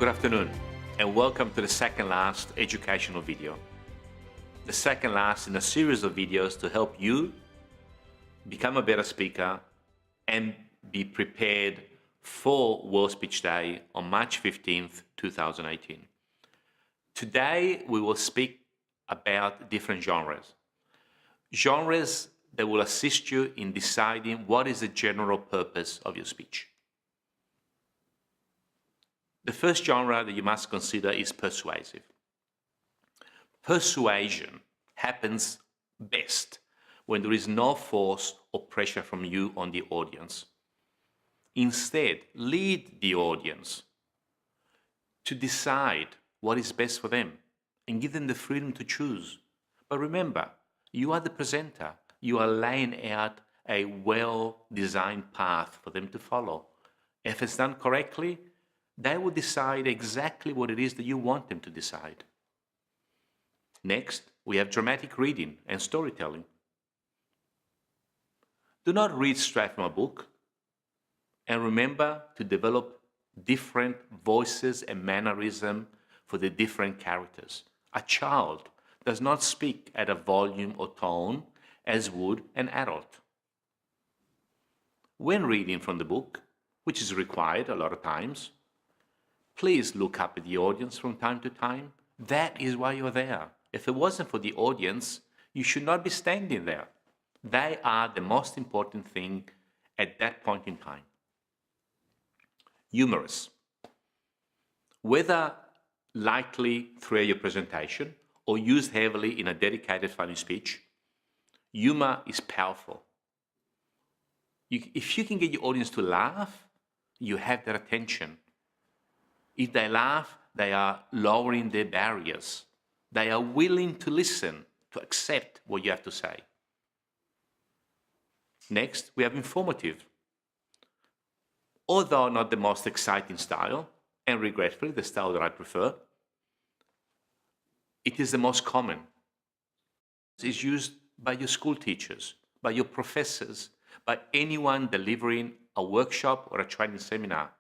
Good afternoon and welcome to the second last educational video. The second last in a series of videos to help you become a better speaker and be prepared for World Speech Day on March 15th, 2018. Today we will speak about different genres. Genres that will assist you in deciding what is the general purpose of your speech. The first genre that you must consider is persuasive. Persuasion happens best when there is no force or pressure from you on the audience. Instead, lead the audience to decide what is best for them and give them the freedom to choose. But remember, you are the presenter. You are laying out a well-designed path for them to follow. If it's done correctly, they will decide exactly what it is that you want them to decide. Next, we have dramatic reading and storytelling. Do not read straight from a book, and remember to develop different voices and mannerism for the different characters. A child does not speak at a volume or tone as would an adult. When reading from the book, which is required a lot of times, please look up at the audience from time to time. That is why you're there. If it wasn't for the audience, you should not be standing there. They are the most important thing at that point in time. Humorous. Whether lightly throughout your presentation or used heavily in a dedicated funny speech, humor is powerful. If you can get your audience to laugh, you have their attention. If they laugh, they are lowering their barriers. They are willing to listen, to accept what you have to say. Next, we have informative. Although not the most exciting style, and regretfully the style that I prefer, it is the most common. It is used by your school teachers, by your professors, by anyone delivering a workshop or a training seminar,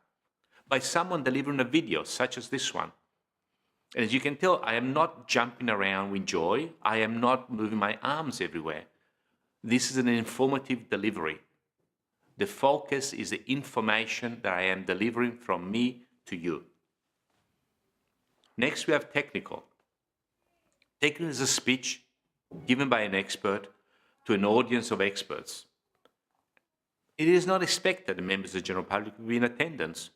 by someone delivering a video such as this one. And as you can tell, I am not jumping around with joy. I am not moving my arms everywhere. This is an informative delivery. The focus is the information that I am delivering from me to you. Next, we have technical. Technical is a speech given by an expert to an audience of experts. It is not expected that members of the general public will be in attendance.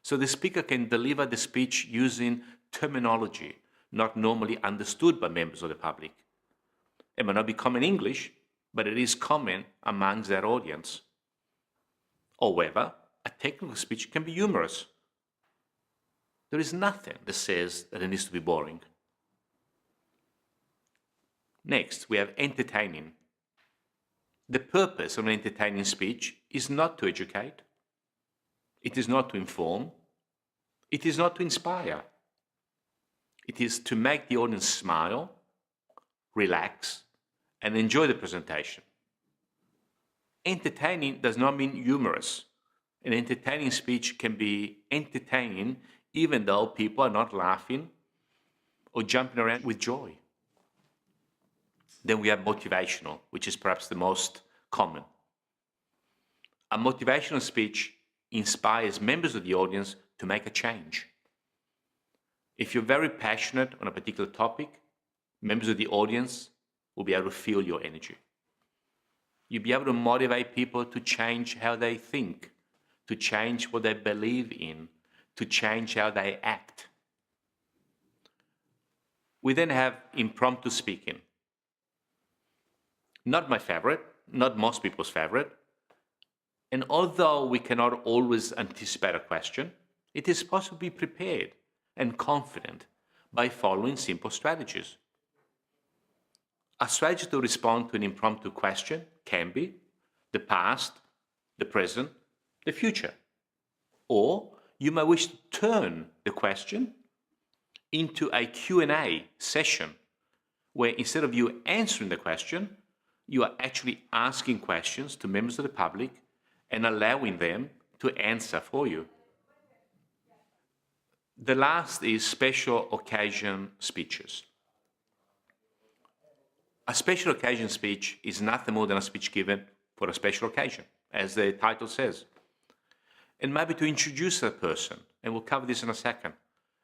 So the speaker can deliver the speech using terminology not normally understood by members of the public. It may not be common English, but it is common amongst their audience. However, a technical speech can be humorous. There is nothing that says that it needs to be boring. Next, we have entertaining. The purpose of an entertaining speech is not to educate. It is not to inform. It is not to inspire. It is to make the audience smile, relax, and enjoy the presentation. Entertaining does not mean humorous. An entertaining speech can be entertaining even though people are not laughing or jumping around with joy. Then we have motivational, which is perhaps the most common. A motivational speech inspires members of the audience to make a change. If you're very passionate on a particular topic, members of the audience will be able to feel your energy. You'll be able to motivate people to change how they think, to change what they believe in, to change how they act. We then have impromptu speaking. Not my favorite, not most people's favorite. And although we cannot always anticipate a question, it is possible to be prepared and confident by following simple strategies. A strategy to respond to an impromptu question can be the past, the present, the future. Or you may wish to turn the question into a Q&A session where instead of you answering the question, you are actually asking questions to members of the public and allowing them to answer for you. The last is special occasion speeches. A special occasion speech is nothing more than a speech given for a special occasion, as the title says. And maybe to introduce a person, and we'll cover this in a second,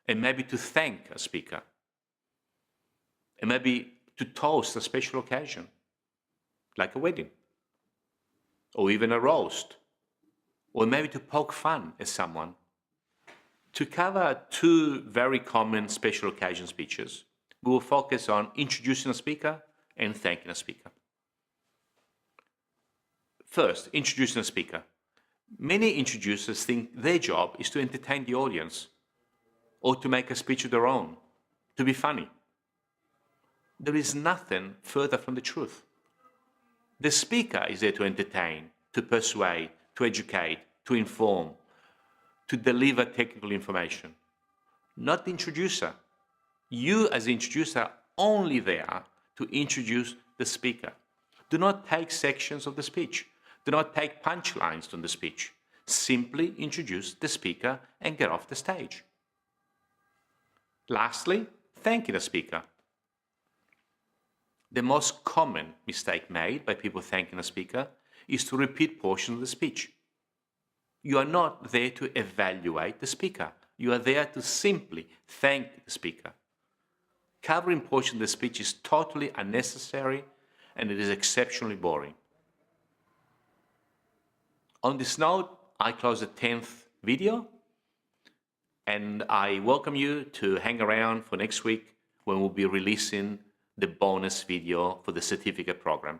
and maybe to thank a speaker, and maybe to toast a special occasion, like a wedding, or even a roast, or maybe to poke fun at someone. To cover two very common special occasion speeches, we will focus on introducing a speaker and thanking a speaker. First, introducing a speaker. Many introducers think their job is to entertain the audience or to make a speech of their own, to be funny. There is nothing further from the truth. The speaker is there to entertain, to persuade, to educate, to inform, to deliver technical information, not the introducer. You as the introducer are only there to introduce the speaker. Do not take sections of the speech. Do not take punchlines from the speech. Simply introduce the speaker and get off the stage. Lastly, thanking the speaker. The most common mistake made by people thanking a speaker is to repeat portions of the speech. You are not there to evaluate the speaker. You are there to simply thank the speaker. Covering portions of the speech is totally unnecessary and it is exceptionally boring. On this note, I close the 10th video and I welcome you to hang around for next week when we'll be releasing the bonus video for the certificate program.